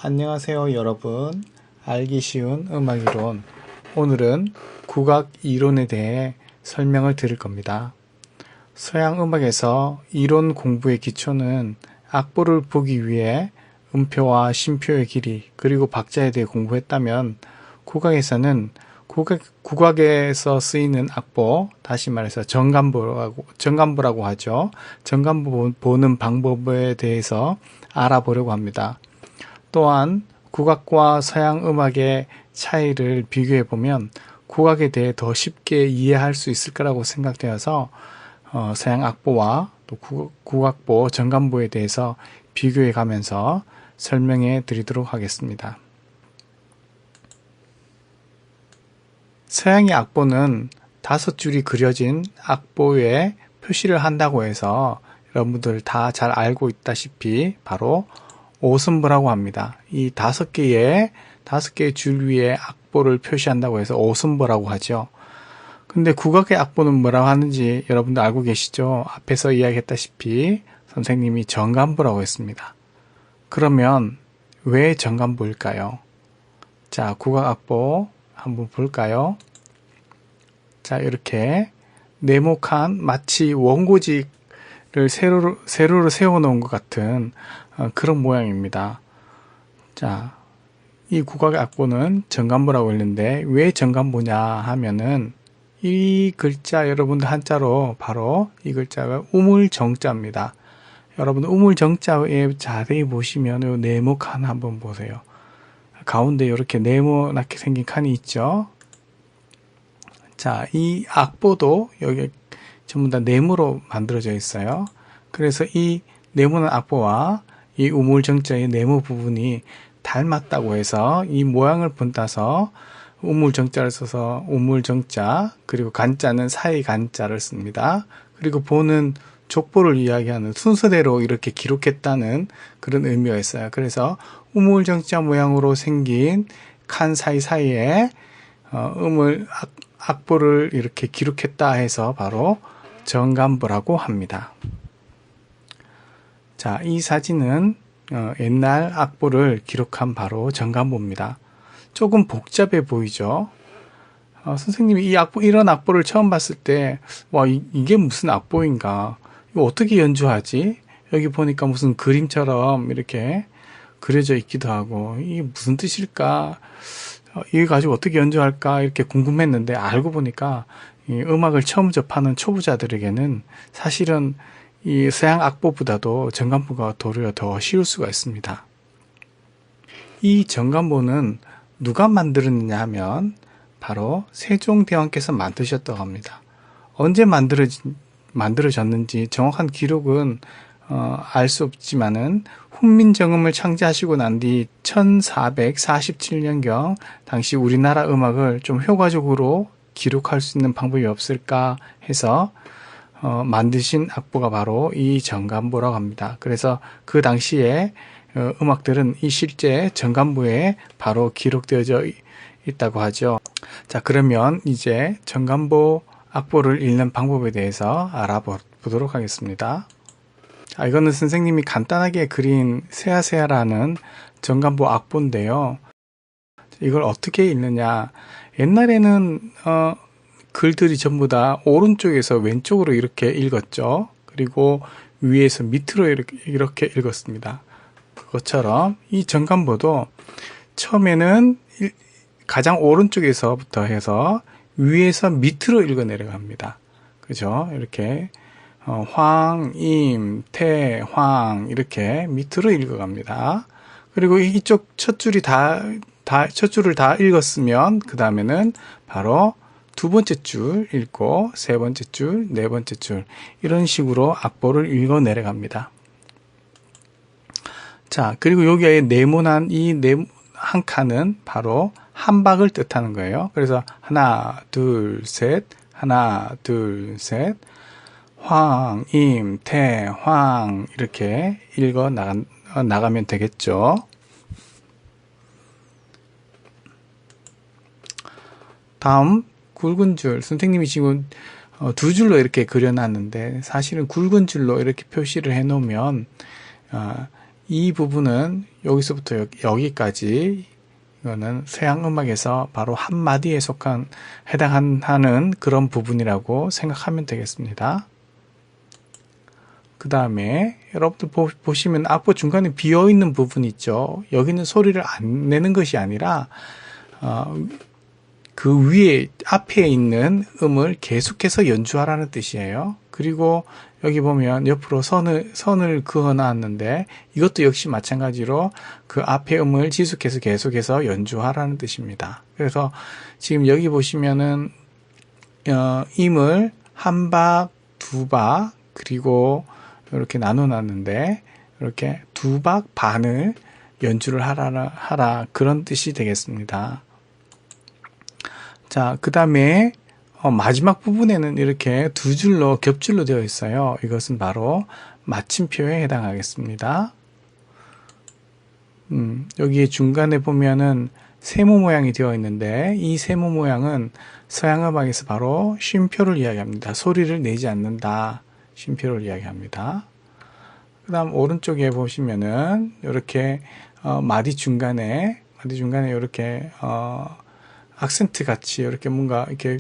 안녕하세요 여러분. 알기 쉬운 음악이론, 오늘은 국악 이론에 대해 설명을 드릴 겁니다. 서양 음악에서 이론 국부의 기초는 악보를 보기 위해 음표와 심표의 길이 그리고 박자에 대해 공부했다면, 국악에서는 국악에서 쓰이는 악보, 다시 말해서 정간보라고 하죠. 정간보 보는 방법에 대해서 알아보려고 합니다. 또한 국악과 서양 음악의 차이를 비교해 보면 국악에 대해 더 쉽게 이해할 수 있을 거라고 생각되어서 서양 악보와 또 국악보, 정간보에 대해서 비교해 가면서 설명해 드리도록 하겠습니다. 서양의 악보는 5줄이 그려진 악보에 표시를 한다고 해서 여러분들 다 잘 알고 있다시피 바로 오승보라고 합니다. 이 5개의 줄 위에 악보를 표시한다고 해서 오승보라고 하죠. 근데 국악의 악보는 뭐라고 하는지 여러분들 알고 계시죠? 앞에서 이야기했다시피 선생님이 정간보라고 했습니다. 그러면 왜 정간보일까요? 자, 국악 악보 한번 볼까요? 자, 이렇게 네모칸 마치 원고지를 세로로 세워놓은 것 같은 그런 모양입니다. 자, 이 국악의 악보는 정간보라고 했는데 왜 정간보냐 하면은 이 글자, 여러분들 한자로 바로 이 글자가 우물정자입니다. 여러분들 우물정자에 자세히 보시면 이 네모칸 한번 보세요. 가운데 이렇게 네모나게 생긴 칸이 있죠. 자, 이 악보도 여기 전부 다 네모로 만들어져 있어요. 그래서 이 네모난 악보와 이 우물정자의 네모 부분이 닮았다고 해서 이 모양을 본따서 우물정자를 써서 우물정자, 그리고 간자는 사이 간자를 씁니다. 그리고 보는 족보를 이야기하는 순서대로 이렇게 기록했다는 그런 의미가 있어요. 그래서 우물정자 모양으로 생긴 칸 사이사이에 악보를 이렇게 기록했다 해서 바로 정간보라고 합니다. 자, 이 사진은 옛날 악보를 기록한 바로 정간보입니다. 조금 복잡해 보이죠? 선생님이 이런 악보를 처음 봤을 때, 와, 이게 무슨 악보인가? 이거 어떻게 연주하지? 여기 보니까 무슨 그림처럼 이렇게 그려져 있기도 하고, 이게 무슨 뜻일까? 이거 가지고 어떻게 연주할까? 이렇게 궁금했는데, 알고 보니까 이 음악을 처음 접하는 초보자들에게는 사실은 이 서양 악보보다도 정간보가 도리어 더 쉬울 수가 있습니다. 이 정간보는 누가 만들었느냐 하면 바로 세종대왕께서 만드셨다고 합니다. 언제 만들어졌는지 정확한 기록은 알 수 없지만은 훈민정음을 창제하시고 난 뒤 1447년경 당시 우리나라 음악을 좀 효과적으로 기록할 수 있는 방법이 없을까 해서 만드신 악보가 바로 이 정간보라고 합니다. 그래서 그 당시에 음악들은 이 실제 정간보에 바로 기록되어져 있다고 하죠. 자, 그러면 이제 정간보 악보를 읽는 방법에 대해서 알아보도록 하겠습니다. 자, 이거는 선생님이 간단하게 그린 세아세아라는 정간보 악보인데요. 이걸 어떻게 읽느냐? 옛날에는 글들이 전부 다 오른쪽에서 왼쪽으로 이렇게 읽었죠. 그리고 위에서 밑으로 이렇게 읽었습니다. 그것처럼 이 정간보도 처음에는 가장 오른쪽에서부터 해서 위에서 밑으로 읽어 내려갑니다. 그죠? 이렇게 황, 임, 태, 황 이렇게 밑으로 읽어갑니다. 그리고 이쪽 첫 줄을 다 읽었으면 그 다음에는 바로 두 번째 줄 읽고 세 번째 줄, 네 번째 줄 이런 식으로 악보를 읽어 내려갑니다. 자, 그리고 여기에 네모난 이 한 칸은 바로 한 박을 뜻하는 거예요. 그래서 하나, 둘, 셋, 하나, 둘, 셋, 황, 임, 태, 황 이렇게 읽어 나가면 되겠죠. 다음 굵은 줄, 선생님이 지금 2줄로 이렇게 그려놨는데 사실은 굵은 줄로 이렇게 표시를 해놓으면 이 부분은 여기서부터 여기까지 이거는 서양 음악에서 바로 한 마디에 해당하는 그런 부분이라고 생각하면 되겠습니다. 그 다음에 여러분들 보시면 악보 중간에 비어있는 부분 있죠. 여기는 소리를 안 내는 것이 아니라 그 위에 앞에 있는 음을 계속해서 연주하라는 뜻이에요. 그리고 여기 보면 옆으로 선을 그어 놨는데 이것도 역시 마찬가지로 그 앞에 음을 지속해서 계속해서 연주하라는 뜻입니다. 그래서 지금 여기 보시면은 임을 한 박, 두 박, 그리고 이렇게 나눠 놨는데 이렇게 두 박 반을 연주를 하라 그런 뜻이 되겠습니다. 자, 그 다음에 마지막 부분에는 이렇게 두 줄로 겹줄로 되어 있어요. 이것은 바로 마침표에 해당하겠습니다. 여기 중간에 보면은 세모 모양이 되어 있는데 이 세모 모양은 서양 음악에서 바로 쉼표를 이야기합니다. 소리를 내지 않는다. 쉼표를 이야기합니다. 그 다음 오른쪽에 보시면은 이렇게 마디 중간에 이렇게 악센트 같이 이렇게 뭔가 이렇게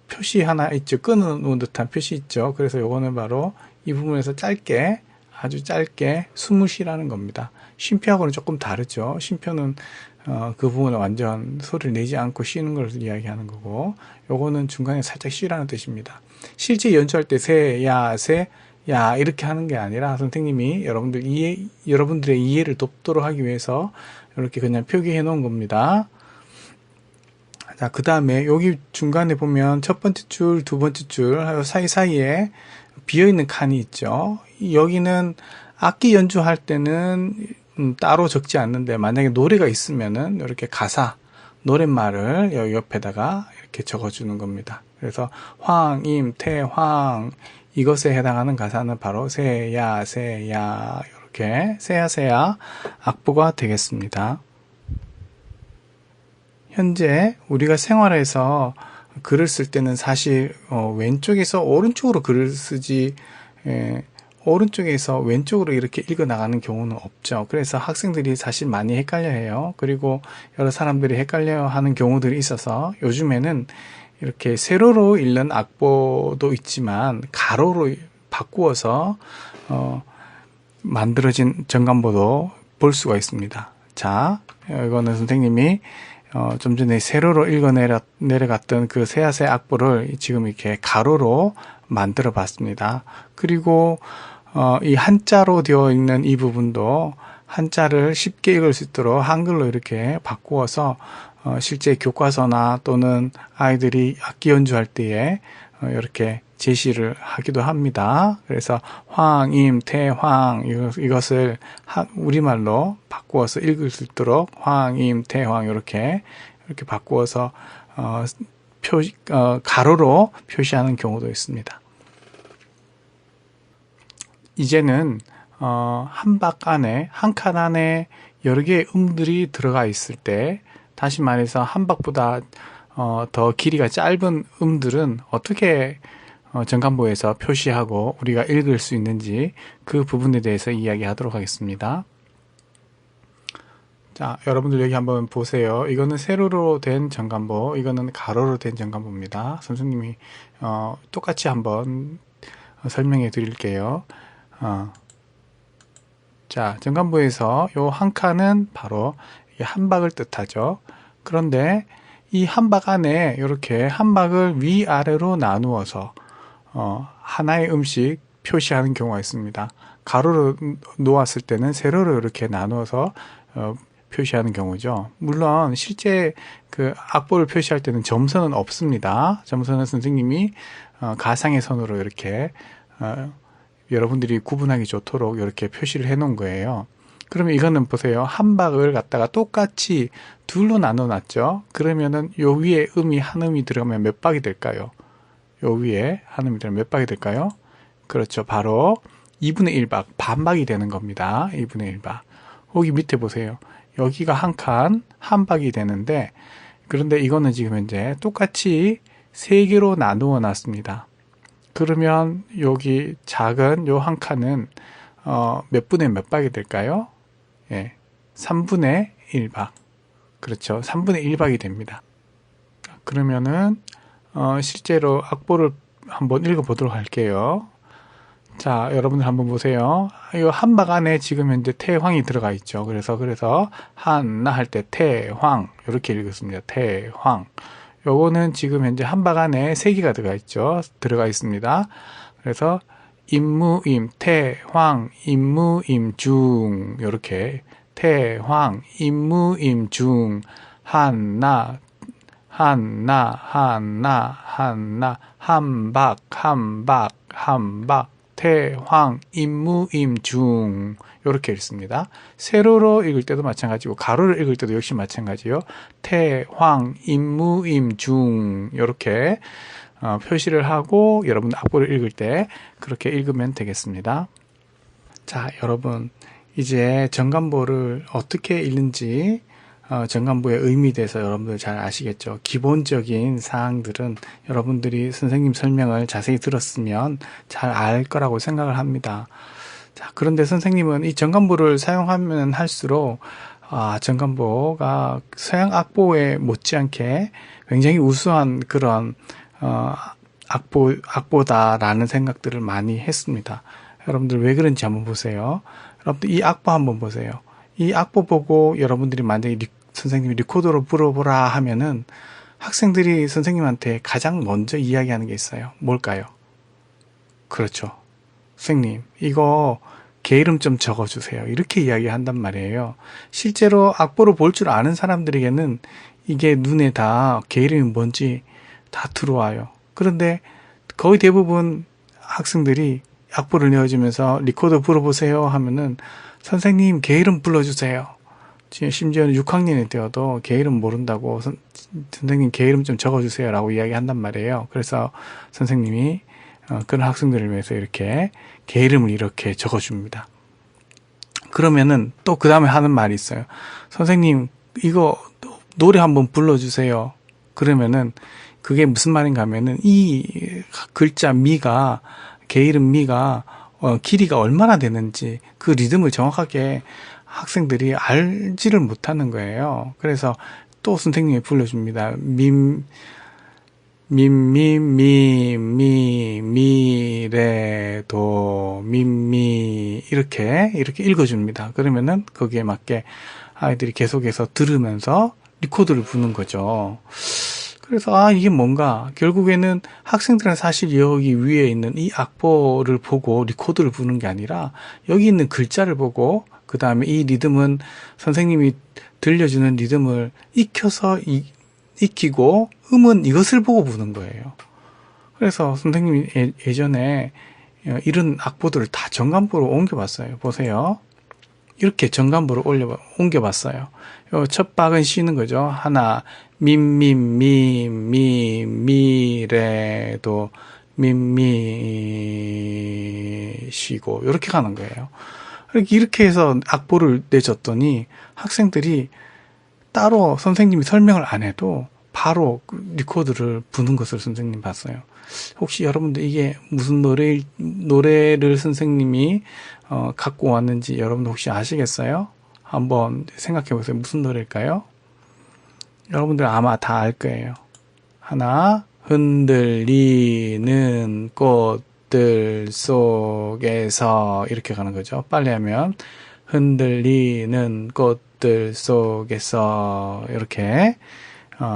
표시 하나 있죠. 끊어놓은 듯한 표시 있죠. 그래서 요거는 바로 이 부분에서 아주 짧게 숨을 쉬라는 겁니다. 쉼표하고는 조금 다르죠. 쉼표는 그 부분을 완전 소리를 내지 않고 쉬는 걸 이야기하는 거고, 요거는 중간에 살짝 쉬라는 뜻입니다. 실제 연주할 때 세, 야 이렇게 하는 게 아니라 선생님이 여러분들의 이해를 돕도록 하기 위해서 이렇게 그냥 표기해 놓은 겁니다. 자, 그 다음에 여기 중간에 보면 첫 번째 줄, 두 번째 줄 사이사이에 비어있는 칸이 있죠. 여기는 악기 연주할 때는 따로 적지 않는데 만약에 노래가 있으면은 이렇게 노랫말을 여기 옆에다가 이렇게 적어주는 겁니다. 그래서 황, 임, 태, 황 이것에 해당하는 가사는 바로 세야 이렇게 세야 악보가 되겠습니다. 현재 우리가 생활에서 글을 쓸 때는 사실 왼쪽에서 오른쪽으로 글을 쓰지 오른쪽에서 왼쪽으로 이렇게 읽어 나가는 경우는 없죠. 그래서 학생들이 사실 많이 헷갈려해요. 그리고 여러 사람들이 헷갈려하는 경우들이 있어서 요즘에는 이렇게 세로로 읽는 악보도 있지만 가로로 바꾸어서 만들어진 전간보도 볼 수가 있습니다. 자, 이거는 선생님이 좀 전에 세로로 읽어 내려갔던 그 세아세 악보를 지금 이렇게 가로로 만들어 봤습니다. 그리고 이 한자로 되어 있는 이 부분도 한자를 쉽게 읽을 수 있도록 한글로 이렇게 바꾸어서 실제 교과서나 또는 아이들이 악기 연주할 때에 이렇게 제시를 하기도 합니다. 그래서 황, 임, 태, 황 이것을 우리말로 바꾸어서 읽을 수 있도록 황, 임, 태, 황 이렇게 바꾸어서 가로로 표시하는 경우도 있습니다. 이제는 한 박 안에 한 칸 안에 여러 개의 음들이 들어가 있을 때, 다시 말해서 한 박보다 더 길이가 짧은 음들은 어떻게 전간보에서 표시하고 우리가 읽을 수 있는지 그 부분에 대해서 이야기하도록 하겠습니다. 자, 여러분들 여기 한번 보세요. 이거는 세로로 된 전간보, 이거는 가로로 된 전간보입니다. 선생님이 똑같이 한번 설명해 드릴게요. 자, 전간보에서 요 한 칸은 바로 한 박을 뜻하죠. 그런데 이 한 박 안에 이렇게 한 박을 위아래로 나누어서 하나의 음씩 표시하는 경우가 있습니다. 가로로 놓았을 때는 세로로 이렇게 나누어서 표시하는 경우죠. 물론 실제 그 악보를 표시할 때는 점선은 없습니다. 점선은 선생님이 가상의 선으로 이렇게 여러분들이 구분하기 좋도록 이렇게 표시를 해 놓은 거예요. 그러면 이거는 보세요. 한 박을 갖다가 똑같이 둘로 나눠 놨죠. 그러면은 요 위에 음이 한 음이 들어가면 몇 박이 될까요? 요 위에 한 음이 들어가면 몇 박이 될까요? 그렇죠. 바로 2분의 1박, 반박이 되는 겁니다. 2분의 1박. 거기 밑에 보세요. 여기가 한 칸, 한 박이 되는데, 그런데 이거는 지금 현재 똑같이 3개로 나누어 놨습니다. 그러면 여기 작은 요 한 칸은 몇 분의 몇 박이 될까요? 예, 3분의 1박. 그렇죠. 3분의 1박이 됩니다. 그러면은 실제로 악보를 한번 읽어보도록 할게요. 자, 여러분들 한번 보세요. 이 한 박 안에 지금 현재 태황이 들어가 있죠. 그래서 한나 할 때 태황 이렇게 읽었습니다. 태황. 요거는 지금 현재 한 박 안에 세 개가 들어가 있습니다. 그래서 임무임, 태황, 임무임 중 이렇게 태황, 임무임 중 한나, 한나, 한나, 한나, 한박, 한박, 한박, 태황, 임무임 중 이렇게 읽습니다. 세로로 읽을 때도 마찬가지고 가로로 읽을 때도 역시 마찬가지요. 태황, 임무임 중 이렇게 표시를 하고 여러분 악보를 읽을 때 그렇게 읽으면 되겠습니다. 자, 여러분 이제 정관보를 어떻게 읽는지 정관보의 의미에 대해서 여러분들 잘 아시겠죠? 기본적인 사항들은 여러분들이 선생님 설명을 자세히 들었으면 잘 알 거라고 생각을 합니다. 자, 그런데 선생님은 이 정관보를 사용하면 할수록 정관보가 서양 악보에 못지않게 굉장히 우수한 그런 악보다라는 생각들을 많이 했습니다. 여러분들 왜 그런지 한번 보세요. 여러분들 이 악보 한번 보세요. 이 악보 보고 여러분들이 만약에 선생님이 리코더로 불어보라 하면은 학생들이 선생님한테 가장 먼저 이야기하는 게 있어요. 뭘까요? 그렇죠. 선생님, 이거 개 이름 좀 적어주세요. 이렇게 이야기한단 말이에요. 실제로 악보를 볼 줄 아는 사람들에게는 이게 눈에 다 개 이름이 뭔지 다 들어와요. 그런데 거의 대부분 학생들이 악보를 내어주면서 리코더 불어보세요 하면은 선생님 개 이름 불러주세요. 심지어는 6학년이 되어도 개 이름 모른다고 선생님 개 이름 좀 적어주세요 라고 이야기한단 말이에요. 그래서 선생님이 그런 학생들을 위해서 이렇게 개 이름을 이렇게 적어줍니다. 그러면은 또 그 다음에 하는 말이 있어요. 선생님 이거 노래 한번 불러주세요. 그러면은 그게 무슨 말인가 하면은 이 글자 미가 개 이름 미가 길이가 얼마나 되는지 그 리듬을 정확하게 학생들이 알지를 못하는 거예요. 그래서 또 선생님이 불러줍니다. 미레도 미미 이렇게 읽어줍니다. 그러면은 거기에 맞게 아이들이 계속해서 들으면서 리코더를 부는 거죠. 그래서 이게 뭔가 결국에는 학생들은 사실 여기 위에 있는 이 악보를 보고 리코더를 부는 게 아니라 여기 있는 글자를 보고 그 다음에 이 리듬은 선생님이 들려주는 리듬을 익히고 음은 이것을 보고 부는 거예요. 그래서 선생님이 예전에 이런 악보들을 다 정관보로 옮겨봤어요. 보세요. 이렇게 정관보로 옮겨봤어요. 첫 박은 쉬는 거죠. 하나, 미레도 쉬고 이렇게 가는 거예요. 이렇게 해서 악보를 내줬더니 학생들이 따로 선생님이 설명을 안 해도 바로 리코더를 부는 것을 선생님 봤어요. 혹시 여러분들 이게 무슨 노래를 선생님이 갖고 왔는지 여러분들 혹시 아시겠어요? 한번 생각해 보세요. 무슨 노래일까요? 여러분들 아마 다 알 거예요. 하나, 흔들리는 꽃들 속에서 이렇게 가는 거죠. 빨리 하면 흔들리는 꽃들 속에서 이렇게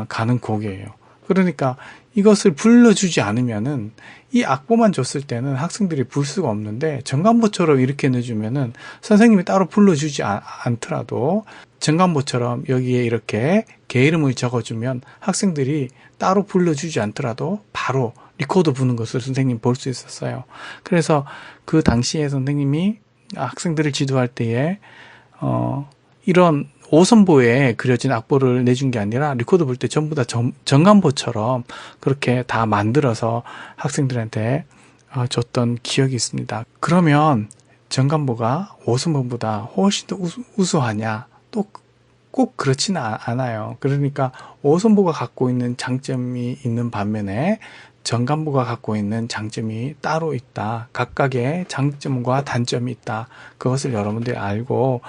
가는 곡이에요. 그러니까 이것을 불러주지 않으면은 이 악보만 줬을 때는 학생들이 불 수가 없는데 정관보처럼 이렇게 내주면은 선생님이 따로 불러주지 않더라도 정관보처럼 여기에 이렇게 개 이름을 적어주면 학생들이 따로 불러주지 않더라도 바로 리코더 부는 것을 선생님 볼 수 있었어요. 그래서 그 당시에 선생님이 학생들을 지도할 때에 이런 5선보에 그려진 악보를 내준 게 아니라 리코더 볼 때 전부 다 정관보처럼 그렇게 다 만들어서 학생들한테 줬던 기억이 있습니다. 그러면 정관보가 5선보보다 훨씬 더 우수하냐? 또 꼭 그렇지는 않아요. 그러니까 5선보가 갖고 있는 장점이 있는 반면에 전간부가 갖고 있는 장점이 따로 있다. 각각의 장점과 단점이 있다. 그것을 여러분들이 알고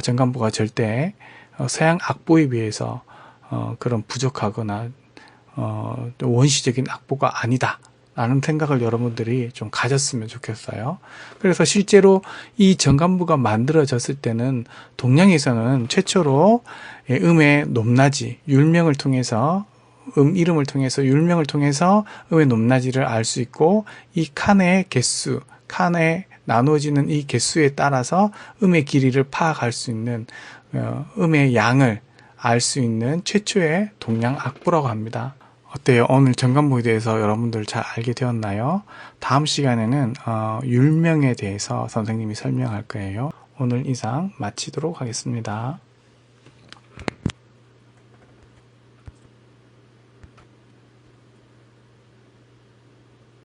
전간부가 절대 서양 악보에 비해서 그런 부족하거나 원시적인 악보가 아니다. 라는 생각을 여러분들이 좀 가졌으면 좋겠어요. 그래서 실제로 이 전간부가 만들어졌을 때는 동양에서는 최초로 음의 높낮이, 율명을 통해서 이름을 통해서 율명을 통해서 음의 높낮이를 알 수 있고 이 칸의 개수, 칸에 나누어지는 이 개수에 따라서 음의 길이를 파악할 수 있는 음의 양을 알 수 있는 최초의 동양 악보라고 합니다. 어때요? 오늘 전간부에 대해서 여러분들 잘 알게 되었나요? 다음 시간에는 율명에 대해서 선생님이 설명할 거예요. 오늘 이상 마치도록 하겠습니다.